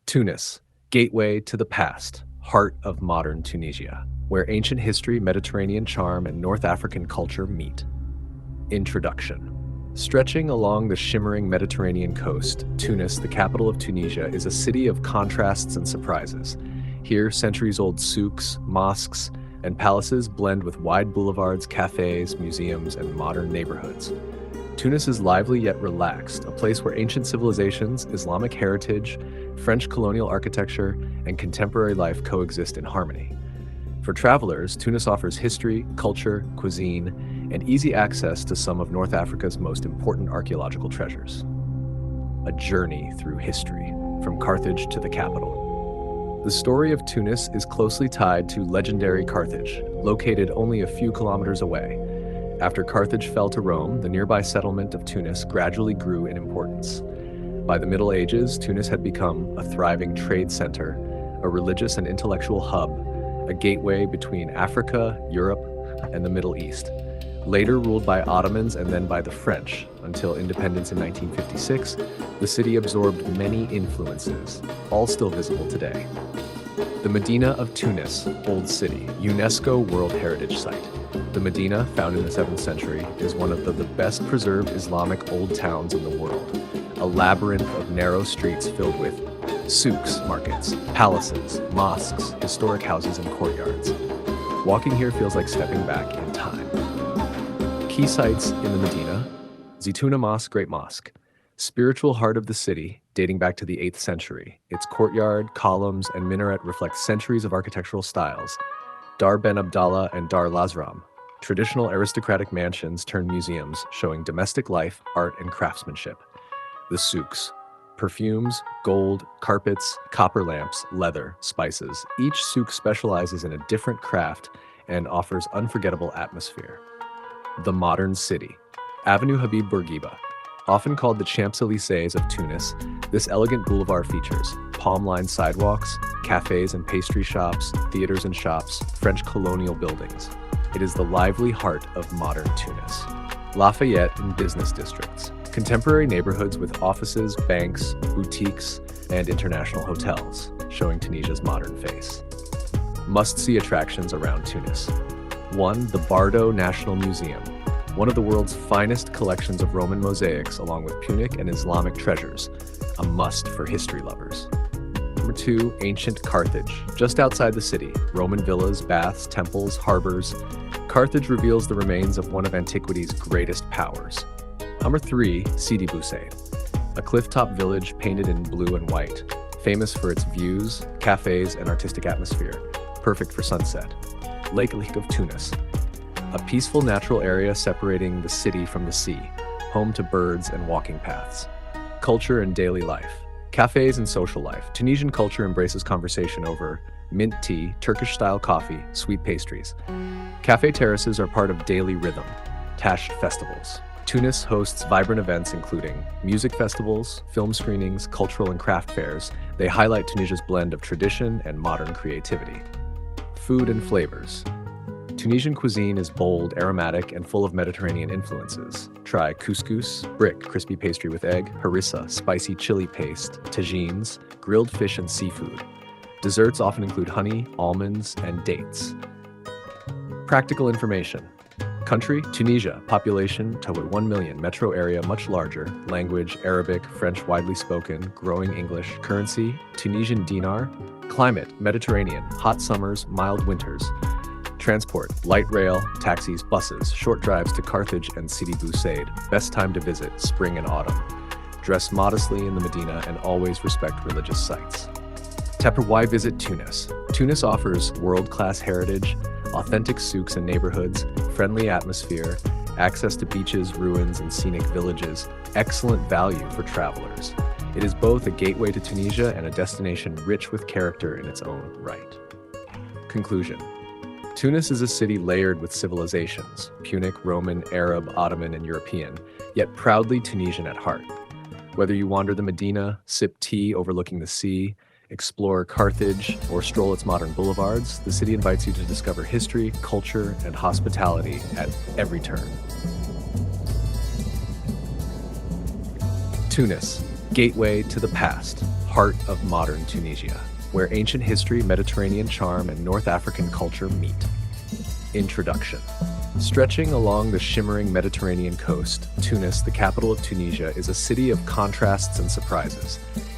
Tunis, gateway to the past, heart of modern Tunisia, where ancient history, Mediterranean charm, and North African culture meet. Introduction. Stretching along the shimmering Mediterranean coast, Tunis, the capital of Tunisia, is a city of contrasts and surprises. Here, centuries-old souks, mosques, and palaces blend with wide boulevards, cafes, museums, and modern neighborhoods. Tunis is lively yet relaxed, a place where ancient civilizations, Islamic heritage, French colonial architecture, and contemporary life coexist in harmony. For travelers, Tunis offers history, culture, cuisine, and easy access to some of North Africa's most important archaeological treasures. A journey through history, from Carthage to the capital. The story of Tunis is closely tied to legendary Carthage, located only a few kilometers away. After Carthage fell to Rome, the nearby settlement of Tunis gradually grew in importance. By the Middle Ages, Tunis had become a thriving trade center, a religious and intellectual hub, a gateway between Africa, Europe, and the Middle East. Later ruled by Ottomans and then by the French, until independence in 1956, the city absorbed many influences, all still visible today. The Medina of Tunis, Old City, UNESCO World Heritage Site. The Medina, found in the 7th century, is one of the best preserved Islamic old towns in the world, a labyrinth of narrow streets filled with souks, markets, palaces, mosques, historic houses, and courtyards. Walking here feels like stepping back in time. Key sites in the Medina: Zitouna Mosque, Great Mosque, spiritual heart of the city, dating back to the 8th century. Its courtyard, columns, and minaret reflect centuries of architectural styles. Dar Ben Abdallah and Dar Lazram, traditional aristocratic mansions turned museums showing domestic life, art, and craftsmanship. The souks: perfumes, gold, carpets, copper lamps, leather, spices. Each souk specializes in a different craft and offers unforgettable atmosphere. The modern city: Avenue Habib Bourguiba. Often called the Champs-Élysées of Tunis, this elegant boulevard features palm-lined sidewalks, cafes and pastry shops, theaters and shops, French colonial buildings. It is the lively heart of modern Tunis. Lafayette and business districts: contemporary neighborhoods with offices, banks, boutiques, and international hotels, showing Tunisia's modern face. Must-see attractions around Tunis. 1. The Bardo National Museum, one of the world's finest collections of Roman mosaics along with Punic and Islamic treasures, a must for history lovers. Number 2, ancient Carthage, just outside the city, Roman villas, baths, temples, harbors. Carthage reveals the remains of one of antiquity's greatest powers. Number 3, Sidi Bou Said, a cliff-top village painted in blue and white, famous for its views, cafes, and artistic atmosphere, perfect for sunset. Lake of Tunis, a peaceful natural area separating the city from the sea, home to birds and walking paths. Culture and daily life. Cafes and social life. Tunisian culture embraces conversation over mint tea, Turkish-style coffee, sweet pastries. Cafe terraces are part of daily rhythm. Tash festivals. Tunis hosts vibrant events including music festivals, film screenings, cultural and craft fairs. They highlight Tunisia's blend of tradition and modern creativity. Food and flavors. Tunisian cuisine is bold, aromatic, and full of Mediterranean influences. Try couscous, brick, crispy pastry with egg, harissa, spicy chili paste, tagines, grilled fish and seafood. Desserts often include honey, almonds, and dates. Practical information. Country: Tunisia. Population: toward 1 million. Metro area: much larger. Language: Arabic, French widely spoken, growing English. Currency: Tunisian dinar. Climate: Mediterranean. Hot summers, mild winters. Transport: light rail, taxis, buses. Short drives to Carthage and Sidi Bou Said. Best time to visit: spring and autumn. Dress modestly in the Medina and always respect religious sites. Why visit Tunis? Tunis offers world-class heritage, authentic souks and neighborhoods, friendly atmosphere, access to beaches, ruins, and scenic villages, excellent value for travelers. It is both a gateway to Tunisia and a destination rich with character in its own right. Conclusion. Tunis is a city layered with civilizations: Punic, Roman, Arab, Ottoman, and European, yet proudly Tunisian at heart. Whether you wander the Medina, sip tea overlooking the sea, explore Carthage, or stroll its modern boulevards, the city invites you to discover history, culture, and hospitality at every turn. Tunis, gateway to the past, heart of modern Tunisia, where ancient history, Mediterranean charm, and North African culture meet. Introduction. Stretching along the shimmering Mediterranean coast, Tunis, the capital of Tunisia, is a city of contrasts and surprises.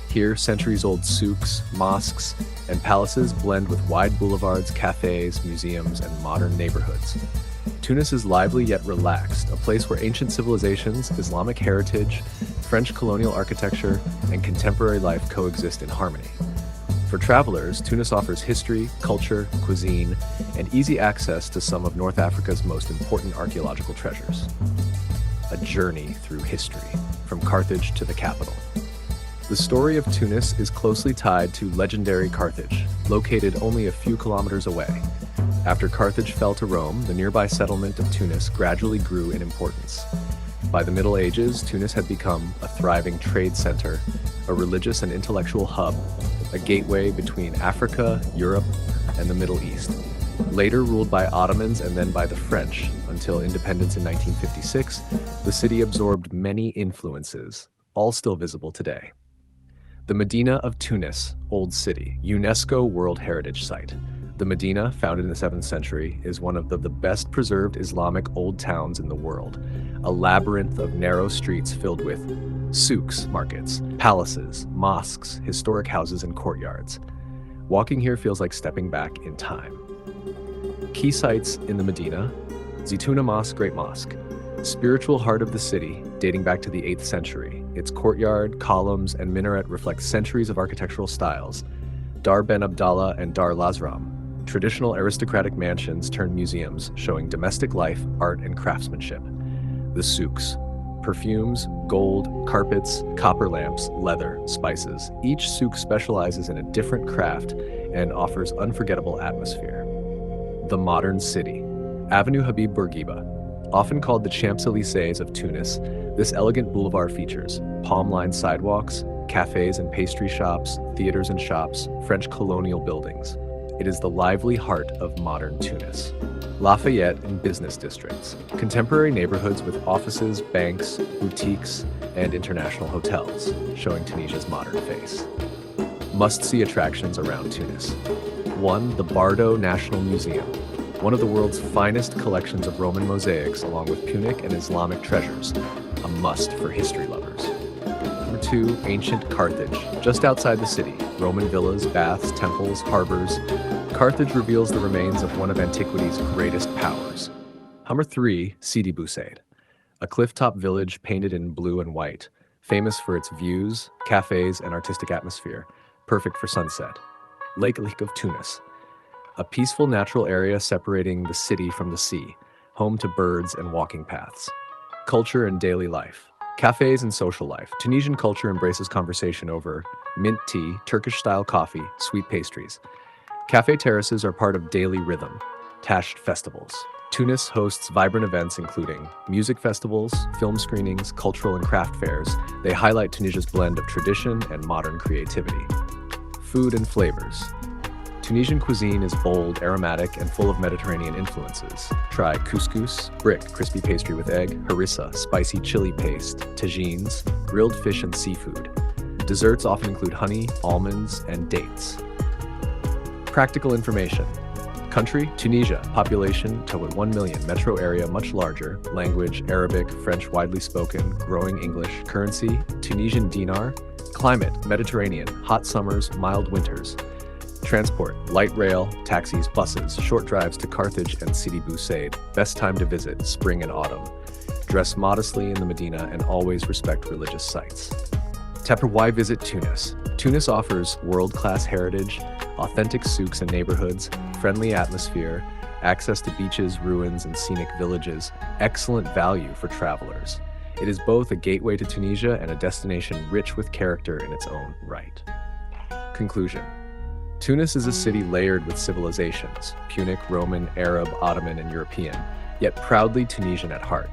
Here, centuries-old souks, mosques, and palaces blend with wide boulevards, cafes, museums, and modern neighborhoods. Tunis is lively yet relaxed, a place where ancient civilizations, Islamic heritage, French colonial architecture, and contemporary life coexist in harmony. For travelers, Tunis offers history, culture, cuisine, and easy access to some of North Africa's most important archaeological treasures. A journey through history, from Carthage to the capital. The story of Tunis is closely tied to legendary Carthage, located only a few kilometers away. After Carthage fell to Rome, the nearby settlement of Tunis gradually grew in importance. By the Middle Ages, Tunis had become a thriving trade center, a religious and intellectual hub, a gateway between Africa, Europe, and the Middle East. Later ruled by Ottomans and then by the French, until independence in 1956, the city absorbed many influences, all still visible today. The Medina of Tunis, Old City, UNESCO World Heritage Site. The Medina, founded in the 7th century, is one of the best preserved Islamic old towns in the world, a labyrinth of narrow streets filled with souks, markets, palaces, mosques, historic houses, and courtyards. Walking here feels like stepping back in time. Key sites in the Medina: Zitouna Mosque, Great Mosque, spiritual heart of the city, dating back to the 8th century. Its courtyard, columns, and minaret reflect centuries of architectural styles. Dar Ben Abdallah and Dar Lazram, traditional aristocratic mansions turned museums showing domestic life, art, and craftsmanship. The souks: perfumes, gold, carpets, copper lamps, leather, spices. Each souk specializes in a different craft and offers unforgettable atmosphere. The modern city: Avenue Habib Bourguiba. Often called the Champs-Élysées of Tunis, this elegant boulevard features palm-lined sidewalks, cafes and pastry shops, theaters and shops, French colonial buildings. It is the lively heart of modern Tunis. Lafayette and business districts, contemporary neighborhoods with offices, banks, boutiques, and international hotels, showing Tunisia's modern face. Must-see attractions around Tunis. 1. The Bardo National Museum, one of the world's finest collections of Roman mosaics along with Punic and Islamic treasures, a must for history lovers. Number 2, ancient Carthage, just outside the city. Roman villas, baths, temples, harbors. Carthage reveals the remains of one of antiquity's greatest powers. Number 3, Sidi Bou Said, a cliff-top village painted in blue and white, famous for its views, cafes, and artistic atmosphere, perfect for sunset. Lake of Tunis, a peaceful natural area separating the city from the sea, home to birds and walking paths. Culture and daily life. Cafes and social life. Tunisian culture embraces conversation over mint tea, Turkish-style coffee, sweet pastries. Cafe terraces are part of daily rhythm. Tasht festivals. Tunis hosts vibrant events including music festivals, film screenings, cultural and craft fairs. They highlight Tunisia's blend of tradition and modern creativity. Food and flavors. Tunisian cuisine is bold, aromatic, and full of Mediterranean influences. Try couscous, brick, crispy pastry with egg, harissa, spicy chili paste, tagines, grilled fish and seafood. Desserts often include honey, almonds, and dates. Practical information. Country: Tunisia. Population: to 1 million. Metro area: much larger. Language: Arabic, French widely spoken, growing English. Currency: Tunisian dinar. Climate: Mediterranean. Hot summers, mild winters. Transport: light rail, taxis, buses, short drives to Carthage and Sidi Bou Said. Best time to visit: spring and autumn. Dress modestly in the Medina and always respect religious sites. Why visit Tunis? Tunis offers world-class heritage, authentic souks and neighborhoods, friendly atmosphere, access to beaches, ruins, and scenic villages, excellent value for travelers. It is both a gateway to Tunisia and a destination rich with character in its own right. Conclusion. Tunis is a city layered with civilizations: Punic, Roman, Arab, Ottoman, and European, yet proudly Tunisian at heart.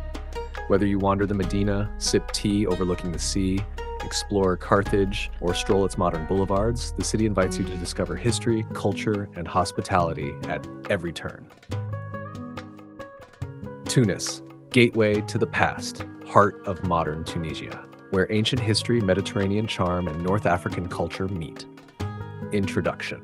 Whether you wander the Medina, sip tea overlooking the sea, explore Carthage, or stroll its modern boulevards, the city invites you to discover history, culture, and hospitality at every turn. Tunis, gateway to the past, heart of modern Tunisia. where ancient history, Mediterranean charm, and North African culture meet. Introduction.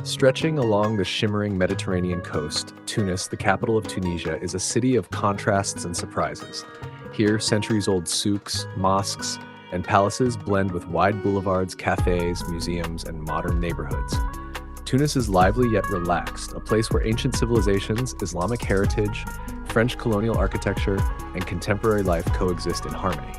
Stretching along the shimmering Mediterranean coast, Tunis, the capital of Tunisia, is a city of contrasts and surprises. Here, centuries-old souks, mosques, and palaces blend with wide boulevards, cafes, museums, and modern neighborhoods. Tunis is lively yet relaxed, a place where ancient civilizations, Islamic heritage, French colonial architecture, and contemporary life coexist in harmony.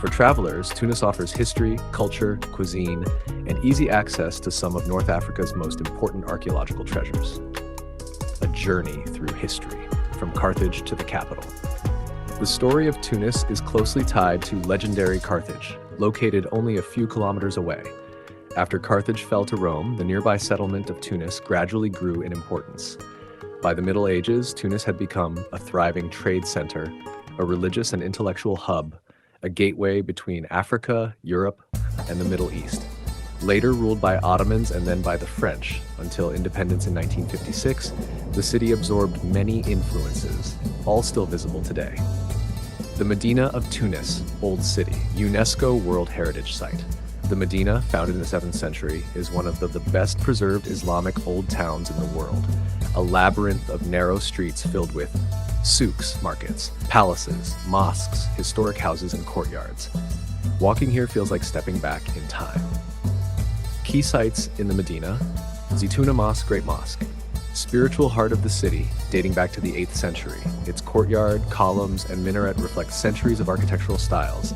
For travelers, Tunis offers history, culture, cuisine, and easy access to some of North Africa's most important archaeological treasures. A journey through history, from Carthage to the capital. The story of Tunis is closely tied to legendary Carthage, located only a few kilometers away. After Carthage fell to Rome, the nearby settlement of Tunis gradually grew in importance. By the Middle Ages, Tunis had become a thriving trade center, a religious and intellectual hub, a gateway between Africa, Europe, and the Middle East. Later ruled by Ottomans and then by the French, until independence in 1956, the city absorbed many influences, all still visible today. The Medina of Tunis, Old City, UNESCO World Heritage Site. The Medina, founded in the 7th century, is one of the best preserved Islamic old towns in the world, a labyrinth of narrow streets filled with souks, markets, palaces, mosques, historic houses, and courtyards. Walking here feels like stepping back in time. Key sites in the Medina: Zitouna Mosque, Great Mosque, spiritual heart of the city, dating back to the 8th century. Its courtyard, columns, and minaret reflect centuries of architectural styles.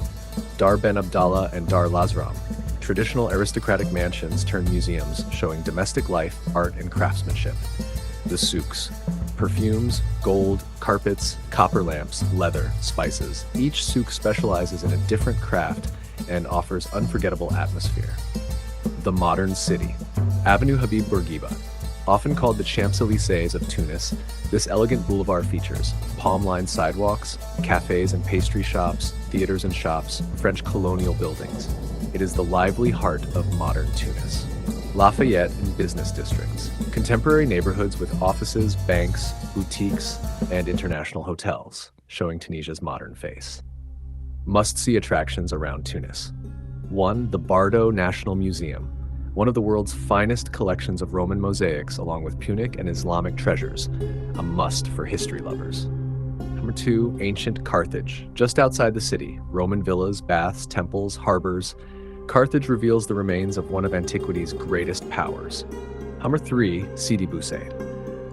Dar Ben Abdallah and Dar Lazram, traditional aristocratic mansions turned museums showing domestic life, art, and craftsmanship. The souks: perfumes, gold, carpets, copper lamps, leather, spices. Each souk specializes in a different craft and offers unforgettable atmosphere. The modern city: Avenue Habib Bourguiba. Often called the Champs-Élysées of Tunis, this elegant boulevard features palm-lined sidewalks, cafes and pastry shops, theaters and shops, French colonial buildings. It is the lively heart of modern Tunis. Lafayette and business districts, contemporary neighborhoods with offices, banks, boutiques, and international hotels, showing Tunisia's modern face. Must-see attractions around Tunis. 1. The Bardo National Museum, one of the world's finest collections of Roman mosaics along with Punic and Islamic treasures, a must for history lovers. Number 2, ancient Carthage, just outside the city, Roman villas, baths, temples, harbors. Carthage reveals the remains of one of antiquity's greatest powers. Number 3, Sidi Bou Said,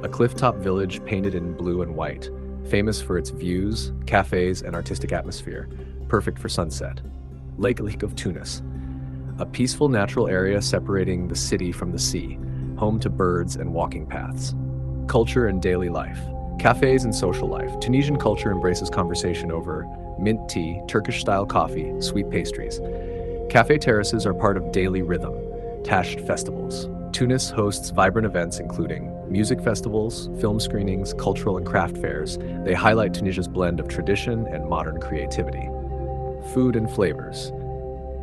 a clifftop village painted in blue and white, famous for its views, cafes, and artistic atmosphere, perfect for sunset. Lake of Tunis, a peaceful natural area separating the city from the sea, home to birds and walking paths. Culture and daily life. Cafes and social life. Tunisian culture embraces conversation over mint tea, Turkish-style coffee, sweet pastries. Cafe terraces are part of daily rhythm. Tashed festivals. Tunis hosts vibrant events including music festivals, film screenings, cultural and craft fairs. They highlight Tunisia's blend of tradition and modern creativity. Food and flavors.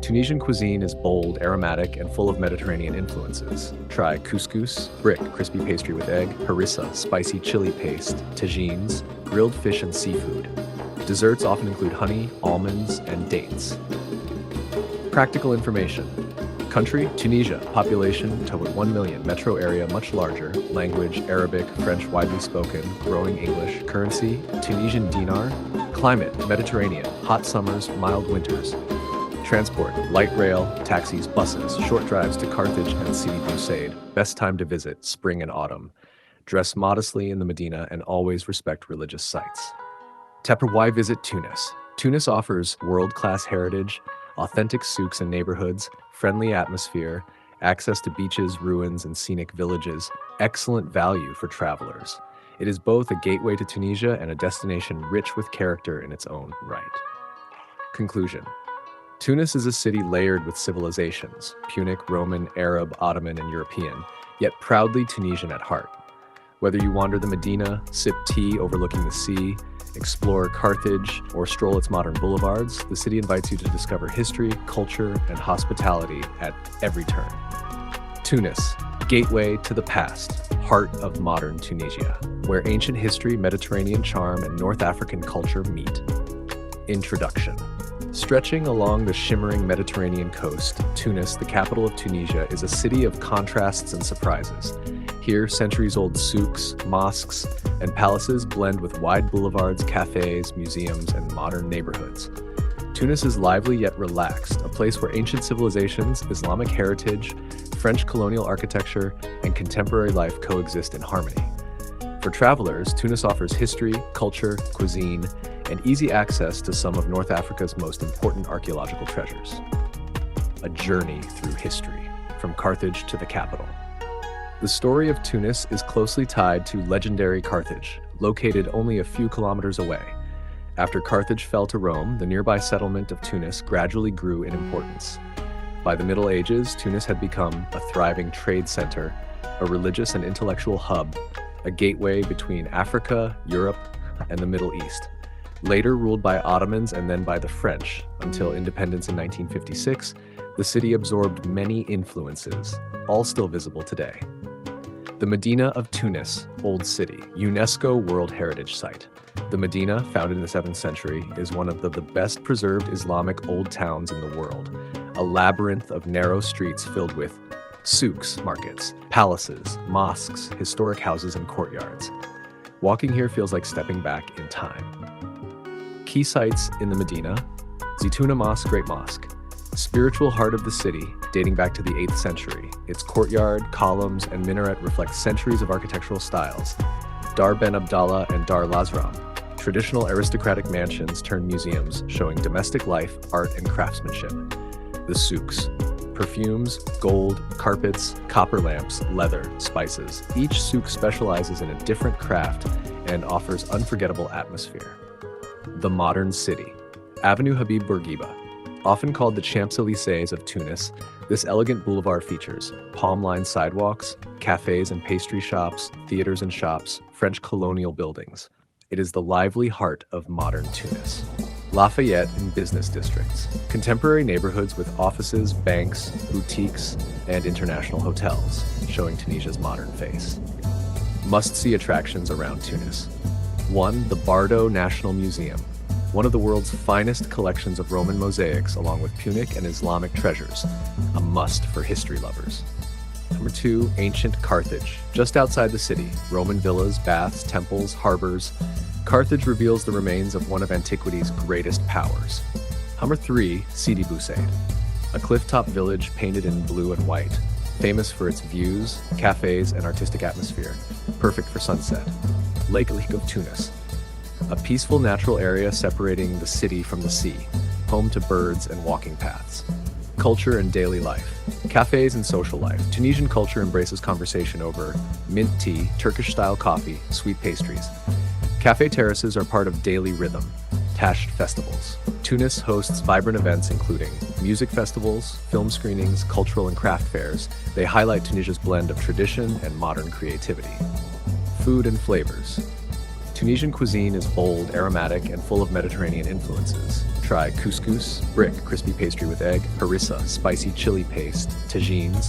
Tunisian cuisine is bold, aromatic, and full of Mediterranean influences. Try couscous, brick, crispy pastry with egg, harissa, spicy chili paste, tagines, grilled fish and seafood. Desserts often include honey, almonds, and dates. Practical information. Country: Tunisia. Population: toward 1 million. Metro area: much larger. Language: Arabic, French widely spoken. Growing English. Currency: Tunisian dinar. Climate: Mediterranean. Hot summers, mild winters. Transport: light rail, taxis, buses. Short drives to Carthage and Sidi Bou Said. Best time to visit: spring and autumn. Dress modestly in the Medina and always respect religious sites. Why visit Tunis? Tunis offers world-class heritage, authentic souks and neighborhoods, friendly atmosphere, access to beaches, ruins, and scenic villages, excellent value for travelers. It is both a gateway to Tunisia and a destination rich with character in its own right. Conclusion. Tunis is a city layered with civilizations, Punic, Roman, Arab, Ottoman, and European, yet proudly Tunisian at heart. Whether you wander the Medina, sip tea overlooking the sea, explore Carthage, or stroll its modern boulevards, the city invites you to discover history, culture, and hospitality at every turn. Tunis, gateway to the past, heart of modern Tunisia, where ancient history, Mediterranean charm, and North African culture meet. Introduction. Stretching along the shimmering Mediterranean coast, Tunis, the capital of Tunisia, is a city of contrasts and surprises. Here, centuries-old souks, mosques, and palaces blend with wide boulevards, cafes, museums, and modern neighborhoods. Tunis is lively yet relaxed, a place where ancient civilizations, Islamic heritage, French colonial architecture, and contemporary life coexist in harmony. For travelers, Tunis offers history, culture, cuisine, and easy access to some of North Africa's most important archaeological treasures. A journey through history, from Carthage to the capital. The story of Tunis is closely tied to legendary Carthage, located only a few kilometers away. After Carthage fell to Rome, the nearby settlement of Tunis gradually grew in importance. By the Middle Ages, Tunis had become a thriving trade center, a religious and intellectual hub, a gateway between Africa, Europe, and the Middle East. Later ruled by Ottomans and then by the French, until independence in 1956, the city absorbed many influences, all still visible today. The Medina of Tunis, Old City, UNESCO World Heritage Site. The Medina, founded in the 7th century, is one of the best preserved Islamic old towns in the world, a labyrinth of narrow streets filled with souks, markets, palaces, mosques, historic houses, and courtyards. Walking here feels like stepping back in time. Key sites in the Medina: Zitouna Mosque, Great Mosque, spiritual heart of the city, dating back to the 8th century. Its courtyard, columns, and minaret reflect centuries of architectural styles. Dar Ben Abdallah and Dar Lazram, traditional aristocratic mansions turned museums showing domestic life, art, and craftsmanship. The souks: perfumes, gold, carpets, copper lamps, leather, spices. Each souk specializes in a different craft and offers unforgettable atmosphere. The modern city: Avenue Habib Bourguiba. Often called the Champs-Élysées of Tunis, this elegant boulevard features palm-lined sidewalks, cafes and pastry shops, theaters and shops, French colonial buildings. It is the lively heart of modern Tunis. Lafayette and business districts, contemporary neighborhoods with offices, banks, boutiques, and international hotels, showing Tunisia's modern face. Must-see attractions around Tunis. 1. The Bardo National Museum, one of the world's finest collections of Roman mosaics along with Punic and Islamic treasures, a must for history lovers. Number 2, ancient Carthage, just outside the city, Roman villas, baths, temples, harbors. Carthage reveals the remains of one of antiquity's greatest powers. Number 3, Sidi Bou Said, a cliff-top village painted in blue and white, famous for its views, cafes, and artistic atmosphere, perfect for sunset. Lake of Tunis, a peaceful natural area separating the city from the sea, home to birds and walking paths. Culture and daily life. Cafes and social life. Tunisian culture embraces conversation over mint tea, Turkish-style coffee, sweet pastries. Cafe terraces are part of daily rhythm. Tasht festivals. Tunis hosts vibrant events including music festivals, film screenings, cultural and craft fairs. They highlight Tunisia's blend of tradition and modern creativity. Food and flavors. Tunisian cuisine is bold, aromatic, and full of Mediterranean influences. Try couscous, brick, crispy pastry with egg, harissa, spicy chili paste, tagines,